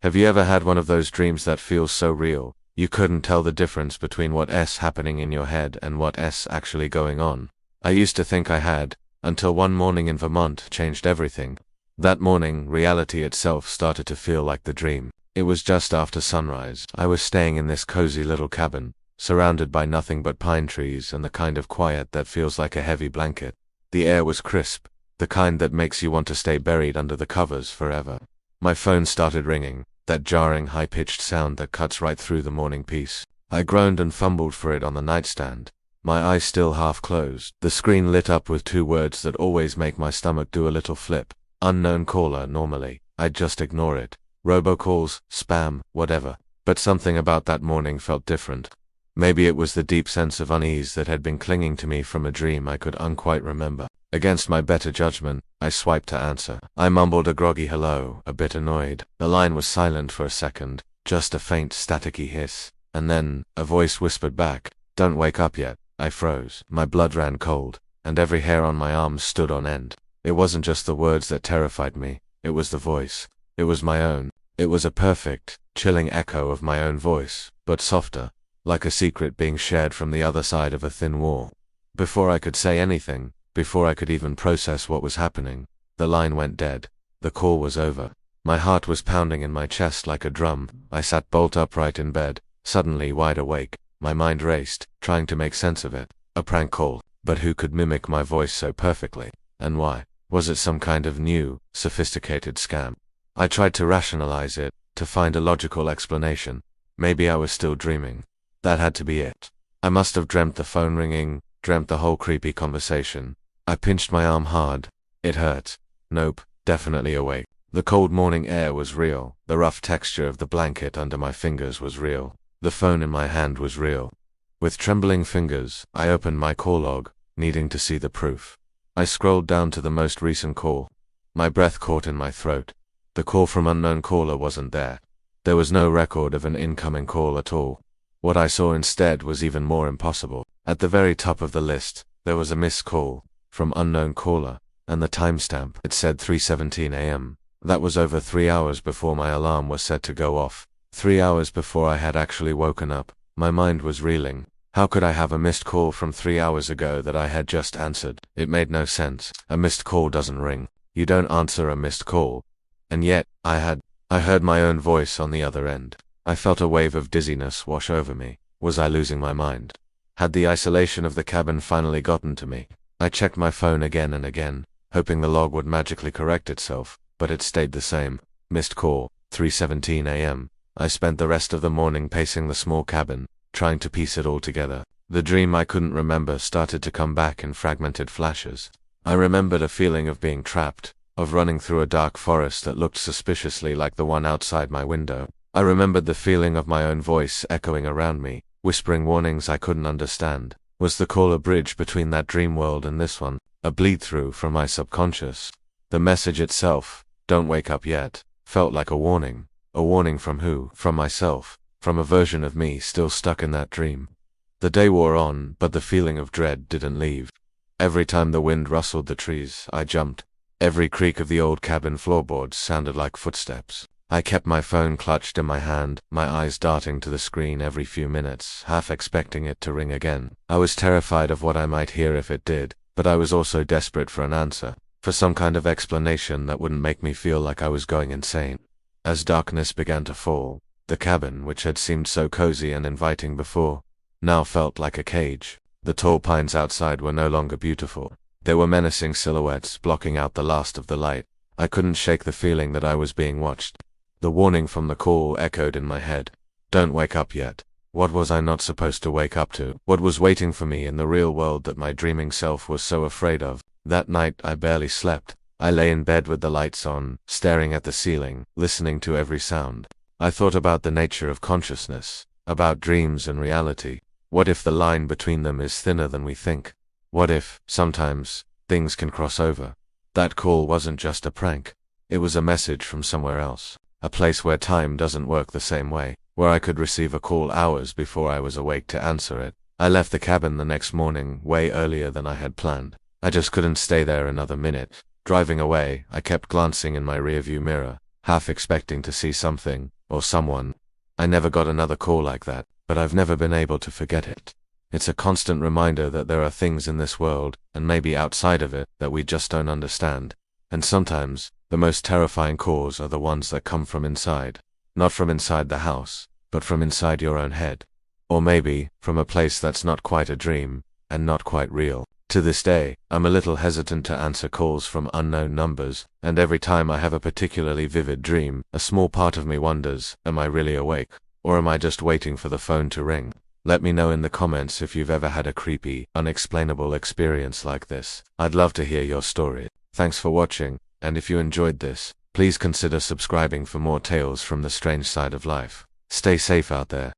Have you ever had one of those dreams that feels so real, you couldn't tell the difference between what's happening in your head and what's actually going on? I used to think I had, until one morning in Vermont changed everything. That morning, reality itself started to feel like the dream. It was just after sunrise. I was staying in this cozy little cabin, surrounded by nothing but pine trees and the kind of quiet that feels like a heavy blanket. The air was crisp, the kind that makes you want to stay buried under the covers forever. My phone started ringing, that jarring high-pitched sound that cuts right through the morning peace. I groaned and fumbled for it on the nightstand, my eyes still half closed. The screen lit up with two words that always make my stomach do a little flip. Unknown caller. Normally, I'd just ignore it. Robocalls, spam, whatever. But something about that morning felt different. Maybe it was the deep sense of unease that had been clinging to me from a dream I could unquite remember. Against my better judgment, I swiped to answer. I mumbled a groggy hello, a bit annoyed. The line was silent for a second, just a faint staticky hiss. And then, a voice whispered back, "Don't wake up yet." I froze. My blood ran cold, and every hair on my arms stood on end. It wasn't just the words that terrified me, it was the voice. It was my own. It was a perfect, chilling echo of my own voice, but softer, like a secret being shared from the other side of a thin wall. Before I could say anything, before I could even process what was happening, the line went dead. The call was over. My heart was pounding in my chest like a drum. I sat bolt upright in bed, suddenly wide awake. My mind raced, trying to make sense of it. A prank call, but who could mimic my voice so perfectly? And why? Was it some kind of new, sophisticated scam? I tried to rationalize it, to find a logical explanation. Maybe I was still dreaming. That had to be it. I must have dreamt the phone ringing, dreamt the whole creepy conversation. I pinched my arm hard. It hurt. Nope, definitely awake. The cold morning air was real. The rough texture of the blanket under my fingers was real. The phone in my hand was real. With trembling fingers, I opened my call log, needing to see the proof. I scrolled down to the most recent call. My breath caught in my throat. The call from unknown caller wasn't there. There was no record of an incoming call at all. What I saw instead was even more impossible. At the very top of the list, there was a missed call, from unknown caller, and the timestamp. It said 3:17 a.m. That was over 3 hours before my alarm was set to go off. 3 hours before I had actually woken up. My mind was reeling. How could I have a missed call from 3 hours ago that I had just answered? It made no sense. A missed call doesn't ring. You don't answer a missed call. And yet, I heard my own voice on the other end. I felt a wave of dizziness wash over me. Was I losing my mind? Had the isolation of the cabin finally gotten to me? I checked my phone again and again, hoping the log would magically correct itself, but it stayed the same. Missed call, 3:17 a.m. I spent the rest of the morning pacing the small cabin, trying to piece it all together. The dream I couldn't remember started to come back in fragmented flashes. I remembered a feeling of being trapped, of running through a dark forest that looked suspiciously like the one outside my window. I remembered the feeling of my own voice echoing around me, whispering warnings I couldn't understand. Was the call a bridge between that dream world and this one, a bleed-through from my subconscious? The message itself, "Don't wake up yet," felt like a warning. A warning from who? From myself, from a version of me still stuck in that dream. The day wore on, but the feeling of dread didn't leave. Every time the wind rustled the trees, I jumped. Every creak of the old cabin floorboards sounded like footsteps. I kept my phone clutched in my hand, my eyes darting to the screen every few minutes, half expecting it to ring again. I was terrified of what I might hear if it did, but I was also desperate for an answer, for some kind of explanation that wouldn't make me feel like I was going insane. As darkness began to fall, the cabin, which had seemed so cozy and inviting before, now felt like a cage. The tall pines outside were no longer beautiful. They were menacing silhouettes, blocking out the last of the light. I couldn't shake the feeling that I was being watched. The warning from the call echoed in my head. Don't wake up yet. What was I not supposed to wake up to? What was waiting for me in the real world that my dreaming self was so afraid of? That night I barely slept. I lay in bed with the lights on, staring at the ceiling, listening to every sound. I thought about the nature of consciousness, about dreams and reality. What if the line between them is thinner than we think? What if, sometimes, things can cross over? That call wasn't just a prank. It was a message from somewhere else. A place where time doesn't work the same way, where I could receive a call hours before I was awake to answer it. I left the cabin the next morning, way earlier than I had planned. I just couldn't stay there another minute. Driving away, I kept glancing in my rearview mirror, half expecting to see something, or someone. I never got another call like that, but I've never been able to forget it. It's a constant reminder that there are things in this world, and maybe outside of it, that we just don't understand. And sometimes, the most terrifying calls are the ones that come from inside. Not from inside the house, but from inside your own head. Or maybe, from a place that's not quite a dream, and not quite real. To this day, I'm a little hesitant to answer calls from unknown numbers, and every time I have a particularly vivid dream, a small part of me wonders, am I really awake? Or am I just waiting for the phone to ring? Let me know in the comments if you've ever had a creepy, unexplainable experience like this. I'd love to hear your story. Thanks for watching, and if you enjoyed this, please consider subscribing for more tales from the strange side of life. Stay safe out there.